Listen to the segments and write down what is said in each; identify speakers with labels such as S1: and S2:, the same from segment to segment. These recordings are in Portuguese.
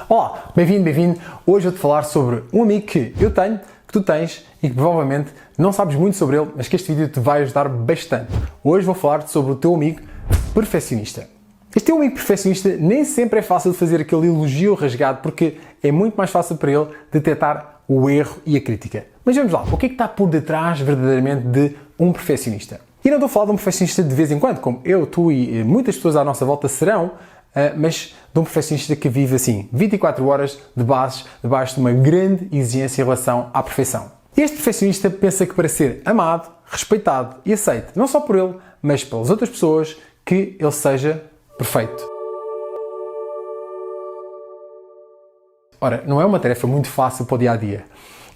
S1: Olá, bem-vindo, bem-vindo. Hoje vou-te falar sobre um amigo que eu tenho, que tu tens e que provavelmente não sabes muito sobre ele, mas que este vídeo te vai ajudar bastante. Hoje vou falar-te sobre o teu amigo perfeccionista. Este teu amigo perfeccionista nem sempre é fácil de fazer aquele elogio rasgado, porque é muito mais fácil para ele detectar o erro e a crítica. Mas vamos lá, o que é que está por detrás verdadeiramente de um perfeccionista? E não estou a falar de um perfeccionista de vez em quando, como eu, tu e muitas pessoas à nossa volta serão, mas de um perfeccionista que vive assim, 24 horas debaixo de uma grande exigência em relação à perfeição. Este perfeccionista pensa que para ser amado, respeitado e aceito, não só por ele, mas pelas outras pessoas, que ele seja perfeito. Ora, não é uma tarefa muito fácil para o dia-a-dia.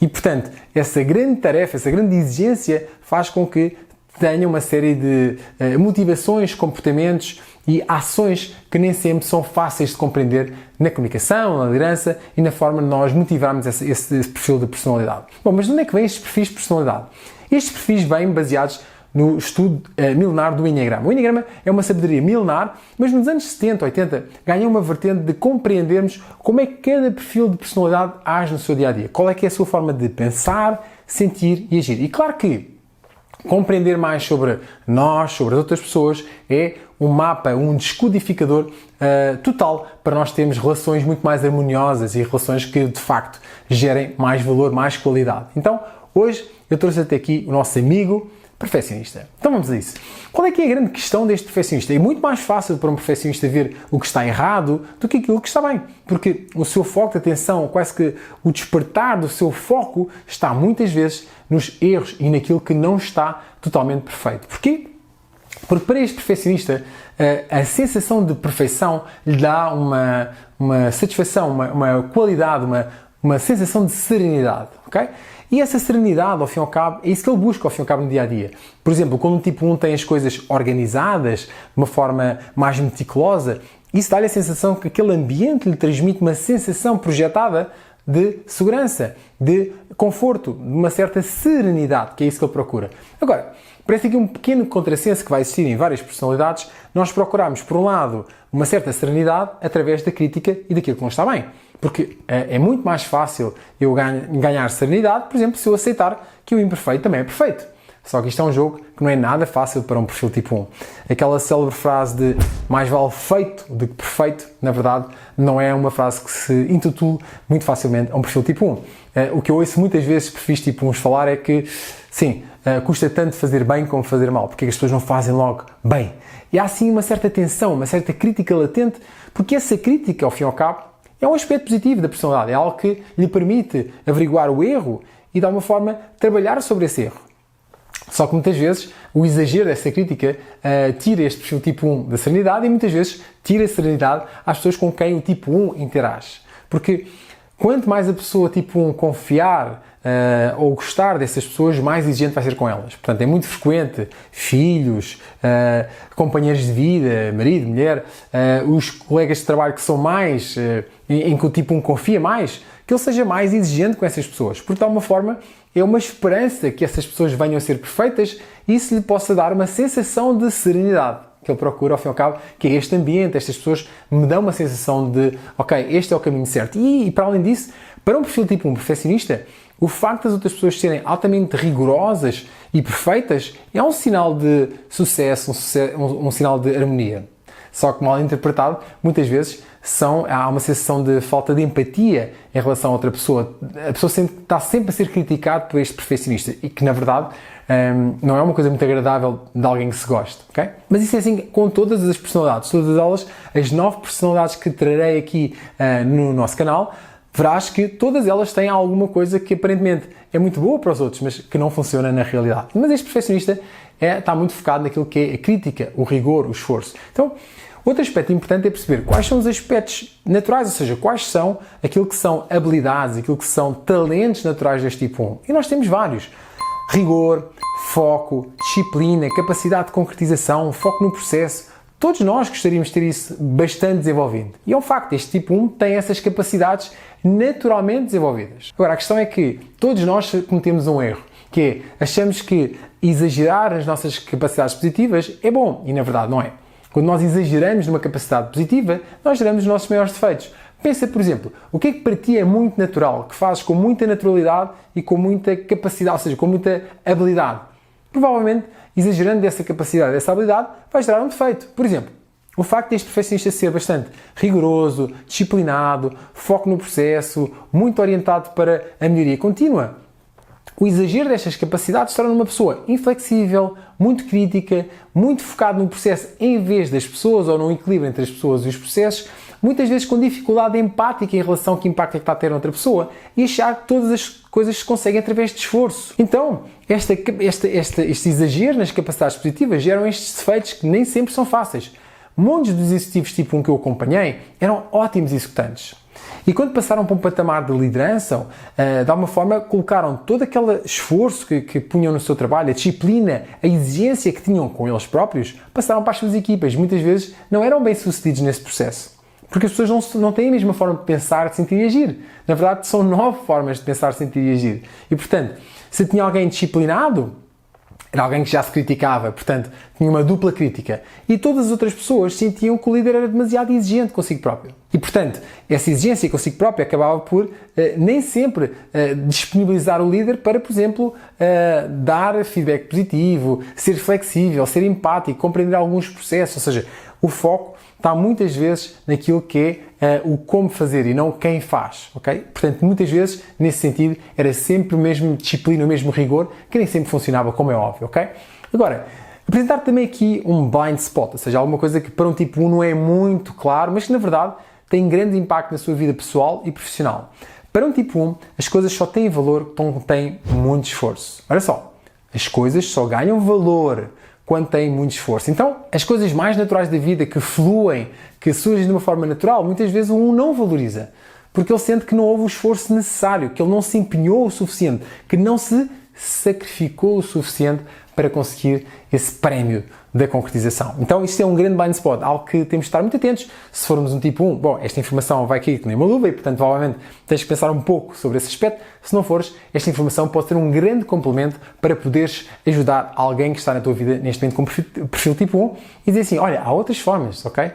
S1: E, portanto, essa grande tarefa, essa grande exigência faz com que tenha uma série de motivações, comportamentos e ações que nem sempre são fáceis de compreender na comunicação, na liderança e na forma de nós motivarmos esse perfil de personalidade. Bom, mas de onde é que vêm estes perfis de personalidade? Estes perfis vêm baseados no estudo milenar do Enneagrama. O Enneagrama é uma sabedoria milenar, mas nos anos 70, 80, ganhou uma vertente de compreendermos como é que cada perfil de personalidade age no seu dia-a-dia. Qual é que é a sua forma de pensar, sentir e agir. E claro que compreender mais sobre nós, sobre as outras pessoas, é um mapa, um descodificador total para nós termos relações muito mais harmoniosas e relações que, de facto, gerem mais valor, mais qualidade. Então, hoje, eu trouxe até aqui o nosso amigo perfeccionista. Então vamos a isso. Qual é que é a grande questão deste perfeccionista? É muito mais fácil para um perfeccionista ver o que está errado do que aquilo que está bem. Porque o seu foco de atenção, quase que o despertar do seu foco, está muitas vezes nos erros e naquilo que não está totalmente perfeito. Porquê? Porque para este perfeccionista, a sensação de perfeição lhe dá uma satisfação, uma qualidade, uma sensação de serenidade, ok? E essa serenidade, ao fim e ao cabo, é isso que ele busca, ao fim e ao cabo, no dia-a-dia. Por exemplo, quando o tipo 1 tem as coisas organizadas, de uma forma mais meticulosa, isso dá-lhe a sensação que aquele ambiente lhe transmite uma sensação projetada de segurança, de conforto, de uma certa serenidade, que é isso que ele procura. Agora, parece aqui um pequeno contrassenso que vai existir em várias personalidades. Nós procuramos, por um lado, uma certa serenidade através da crítica e daquilo que não está bem. Porque é muito mais fácil eu ganhar serenidade, por exemplo, se eu aceitar que o imperfeito também é perfeito. Só que isto é um jogo que não é nada fácil para um perfil tipo 1. Aquela célebre frase de mais vale feito do que perfeito, na verdade, não é uma frase que se intitule muito facilmente a um perfil tipo 1. O que eu ouço muitas vezes perfis tipo 1 falar é que, sim, custa tanto fazer bem como fazer mal. Porque as pessoas não fazem logo bem. E há sim uma certa tensão, uma certa crítica latente, porque essa crítica, ao fim e ao cabo, é um aspecto positivo da personalidade. É algo que lhe permite averiguar o erro e, de alguma forma, trabalhar sobre esse erro. Só que muitas vezes o exagero dessa crítica tira este perfil tipo 1 da serenidade e muitas vezes tira a serenidade às pessoas com quem o tipo 1 interage. Porque quanto mais a pessoa tipo 1 confiar ou gostar dessas pessoas, mais exigente vai ser com elas. Portanto, é muito frequente filhos, companheiros de vida, marido, mulher, os colegas de trabalho que são mais, em que o tipo 1 confia mais, que ele seja mais exigente com essas pessoas. Porque, de alguma forma, é uma esperança que essas pessoas venham a ser perfeitas e isso lhe possa dar uma sensação de serenidade que ele procura, ao fim e ao cabo, que é este ambiente, estas pessoas me dão uma sensação de, ok, este é o caminho certo. E para além disso, para um perfil tipo 1 perfeccionista, o facto das outras pessoas serem altamente rigorosas e perfeitas é um sinal de sucesso, um sinal de harmonia. Só que mal interpretado, muitas vezes há uma sensação de falta de empatia em relação a outra pessoa. A pessoa está sempre a ser criticada por este perfeccionista e que, na verdade, não é uma coisa muito agradável de alguém que se goste, ok? Mas isso é assim com todas as personalidades. Todas elas, as 9 personalidades que trarei aqui no nosso canal, verás que todas elas têm alguma coisa que aparentemente é muito boa para os outros, mas que não funciona na realidade. Mas este perfeccionista está muito focado naquilo que é a crítica, o rigor, o esforço. Então, outro aspecto importante é perceber quais são os aspectos naturais, ou seja, quais são aquilo que são habilidades, aquilo que são talentos naturais deste tipo 1. E nós temos vários. Rigor, foco, disciplina, capacidade de concretização, foco no processo. Todos nós gostaríamos de ter isso bastante desenvolvido. E é um facto, este tipo 1 tem essas capacidades naturalmente desenvolvidas. Agora, a questão é que todos nós cometemos um erro, que é, achamos que exagerar as nossas capacidades positivas é bom, e na verdade não é. Quando nós exageramos numa capacidade positiva, nós geramos os nossos maiores defeitos. Pensa, por exemplo, o que é que para ti é muito natural, que fazes com muita naturalidade e com muita capacidade, ou seja, com muita habilidade? Provavelmente, exagerando dessa capacidade, dessa habilidade, vais gerar um defeito. Por exemplo, o facto deste perfeccionista ser bastante rigoroso, disciplinado, foco no processo, muito orientado para a melhoria contínua. O exagero destas capacidades torna uma pessoa inflexível, muito crítica, muito focado no processo em vez das pessoas ou no equilíbrio entre as pessoas e os processos, muitas vezes com dificuldade empática em relação a que impacto é que está a ter noutra pessoa e achar que todas as coisas se conseguem através de esforço. Então, este exagero nas capacidades positivas geram estes defeitos que nem sempre são fáceis. Muitos dos executivos tipo 1 que eu acompanhei eram ótimos executantes. E quando passaram para um patamar de liderança, de alguma forma colocaram todo aquele esforço que punham no seu trabalho, a disciplina, a exigência que tinham com eles próprios, passaram para as suas equipas. Muitas vezes não eram bem sucedidos nesse processo. Porque as pessoas não têm a mesma forma de pensar, de sentir e agir. Na verdade, são 9 formas de pensar, sentir e agir. E, portanto, se tinha alguém disciplinado, era alguém que já se criticava, portanto, tinha uma dupla crítica. E todas as outras pessoas sentiam que o líder era demasiado exigente consigo próprio. E, portanto, essa exigência consigo próprio acabava por nem sempre disponibilizar o líder para, por exemplo, dar feedback positivo, ser flexível, ser empático, compreender alguns processos. Ou seja, o foco está muitas vezes naquilo que é o como fazer e não quem faz, ok? Portanto, muitas vezes, nesse sentido, era sempre o mesmo disciplina, o mesmo rigor, que nem sempre funcionava, como é óbvio, ok? Agora, apresentar também aqui um blind spot, ou seja, alguma coisa que para um tipo 1 não é muito claro, mas que na verdade tem grande impacto na sua vida pessoal e profissional. Para um tipo 1, as coisas só têm valor quando têm muito esforço. Olha só, as coisas só ganham valor quando têm muito esforço. Então, as coisas mais naturais da vida que fluem, que surgem de uma forma natural, muitas vezes o 1 não valoriza. Porque ele sente que não houve o esforço necessário, que ele não se empenhou o suficiente, que não se sacrificou o suficiente para conseguir esse prémio da concretização. Então, isto é um grande blind spot, algo que temos de estar muito atentos. Se formos um tipo 1, bom, esta informação vai cair que nem uma luva e, portanto, provavelmente tens que pensar um pouco sobre esse aspecto. Se não fores, esta informação pode ser um grande complemento para poderes ajudar alguém que está na tua vida neste momento com perfil tipo 1 e dizer assim, olha, há outras formas, ok?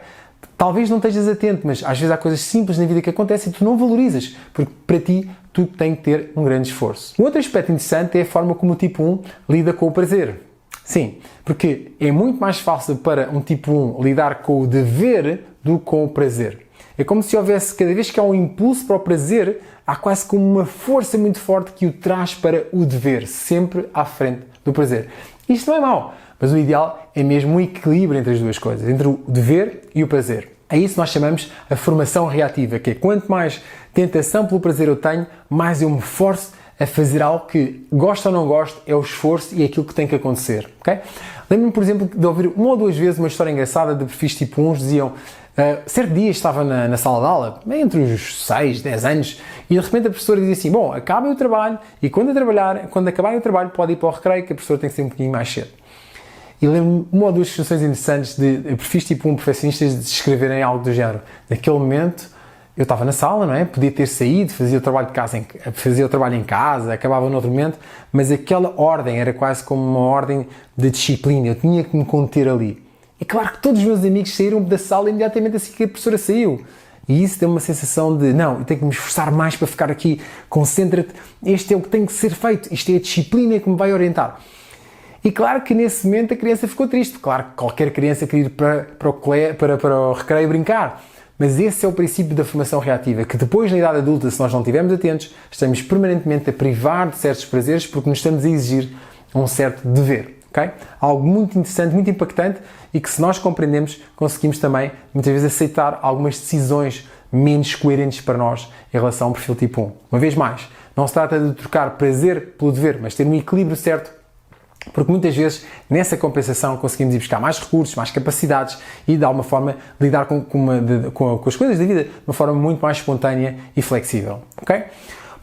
S1: Talvez não estejas atento, mas às vezes há coisas simples na vida que acontecem e tu não valorizas, porque para ti tudo tem que ter um grande esforço. Um outro aspecto interessante é a forma como o tipo 1 lida com o prazer. Sim, porque é muito mais fácil para um tipo 1 lidar com o dever do que com o prazer. É como se houvesse, cada vez que há um impulso para o prazer, há quase como uma força muito forte que o traz para o dever, sempre à frente do prazer. Isto não é mau, mas o ideal é mesmo um equilíbrio entre as duas coisas, entre o dever e o prazer. É isso que nós chamamos a formação reativa, que é quanto mais tentação pelo prazer eu tenho, mais eu me forço a fazer algo que, gosto ou não gosto, é o esforço e é aquilo que tem que acontecer, ok? Lembro-me, por exemplo, de ouvir uma ou duas vezes uma história engraçada de perfis tipo 1, diziam, certo dia estava na sala de aula, entre os 6, 10 anos, e de repente a professora dizia assim, bom, acabem o trabalho e quando acabarem o trabalho pode ir para o recreio, que a professora tem que ser um bocadinho mais cedo. E lembro-me uma ou duas situações interessantes de perfis tipo 1 perfeccionistas de escreverem algo do género. Naquele momento, eu estava na sala, não é? Podia ter saído, fazia o trabalho em casa, acabava no outro momento, mas aquela ordem era quase como uma ordem de disciplina, eu tinha que me conter ali. É claro que todos os meus amigos saíram da sala imediatamente assim que a professora saiu. E isso deu uma sensação de, não, eu tenho que me esforçar mais para ficar aqui, concentra-te, este é o que tem que ser feito, isto é a disciplina que me vai orientar. E claro que nesse momento a criança ficou triste, claro que qualquer criança queria ir para o recreio brincar. Mas esse é o princípio da formação reativa, que depois na idade adulta, se nós não estivermos atentos, estamos permanentemente a privar de certos prazeres porque nos estamos a exigir um certo dever, ok? Algo muito interessante, muito impactante e que se nós compreendemos, conseguimos também muitas vezes aceitar algumas decisões menos coerentes para nós em relação ao perfil tipo 1. Uma vez mais, não se trata de trocar prazer pelo dever, mas ter um equilíbrio certo, porque muitas vezes nessa compensação conseguimos ir buscar mais recursos, mais capacidades e de alguma forma lidar com as coisas da vida de uma forma muito mais espontânea e flexível, ok?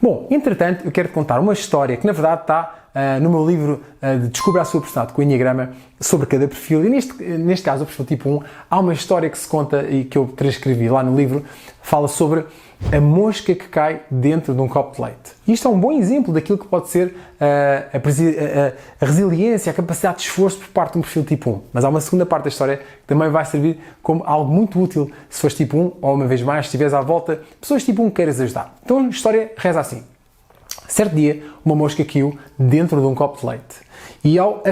S1: Bom, entretanto eu quero-te contar uma história que na verdade está no meu livro de Descubra a Sua Personalidade com o Enneagrama sobre cada perfil. E neste caso, o perfil tipo 1, há uma história que se conta e que eu transcrevi lá no livro, fala sobre a mosca que cai dentro de um copo de leite. E isto é um bom exemplo daquilo que pode ser a resiliência, a capacidade de esforço por parte de um perfil tipo 1. Mas há uma segunda parte da história que também vai servir como algo muito útil se fores tipo 1 ou, uma vez mais, se estiveres à volta pessoas tipo 1 que queiras ajudar. Então a história reza assim. Certo dia, uma mosca caiu dentro de um copo de leite e ao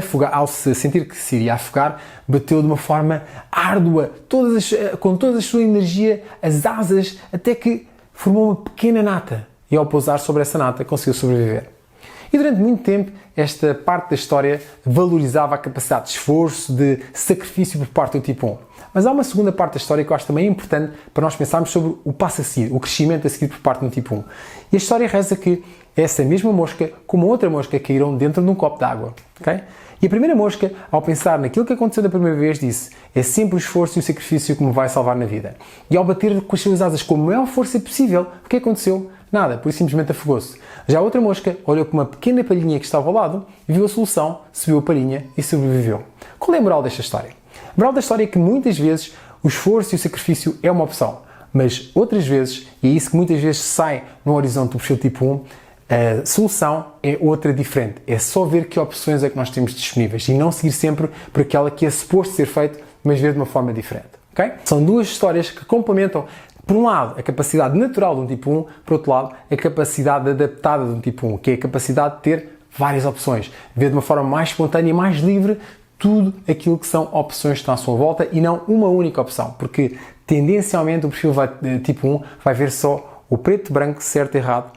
S1: se sentir que se iria afogar, bateu de uma forma árdua, com toda a sua energia, as asas, até que formou uma pequena nata e ao pousar sobre essa nata conseguiu sobreviver. E durante muito tempo esta parte da história valorizava a capacidade de esforço, de sacrifício por parte do tipo 1. Mas há uma segunda parte da história que eu acho também importante para nós pensarmos sobre o passo a seguir, o crescimento a seguir por parte do tipo 1. E a história reza que essa mesma mosca com uma outra mosca caíram dentro de um copo de água. Okay? E a primeira mosca, ao pensar naquilo que aconteceu da primeira vez, disse: é sempre o esforço e o sacrifício que me vai salvar na vida. E ao bater com as suas asas com a maior força possível, o que aconteceu? Nada, por isso simplesmente afogou-se. Já a outra mosca olhou para uma pequena palhinha que estava ao lado, viu a solução, subiu a palhinha e sobreviveu. Qual é a moral desta história? A moral da história é que muitas vezes o esforço e o sacrifício é uma opção, mas outras vezes, e é isso que muitas vezes sai no horizonte do perfil tipo 1, a solução é outra diferente. É só ver que opções é que nós temos disponíveis e não seguir sempre por aquela que é suposto ser feito, mas ver de uma forma diferente. Okay? São duas histórias que complementam, por um lado, a capacidade natural de um tipo 1, por outro lado, a capacidade adaptada de um tipo 1, que é a capacidade de ter várias opções, ver de uma forma mais espontânea e mais livre tudo aquilo que são opções que estão à sua volta e não uma única opção, porque tendencialmente o perfil tipo 1 vai ver só o preto, branco, certo, errado,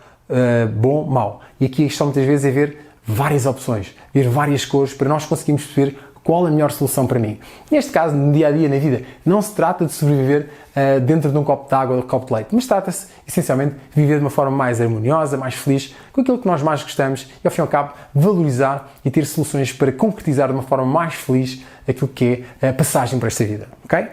S1: bom, mau. E aqui está muitas vezes a ver várias opções, ver várias cores para nós conseguirmos perceber qual a melhor solução para mim. Neste caso, no dia a dia, na vida, não se trata de sobreviver dentro de um copo de água ou de um copo de leite, mas trata-se essencialmente de viver de uma forma mais harmoniosa, mais feliz, com aquilo que nós mais gostamos e, ao fim e ao cabo, valorizar e ter soluções para concretizar de uma forma mais feliz aquilo que é a passagem para esta vida. Ok?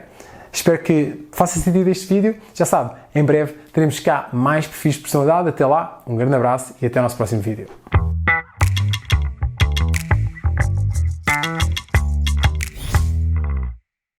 S1: Espero que faça sentido este vídeo. Já sabe, em breve teremos cá mais perfis de personalidade. Até lá, um grande abraço e até o nosso próximo vídeo.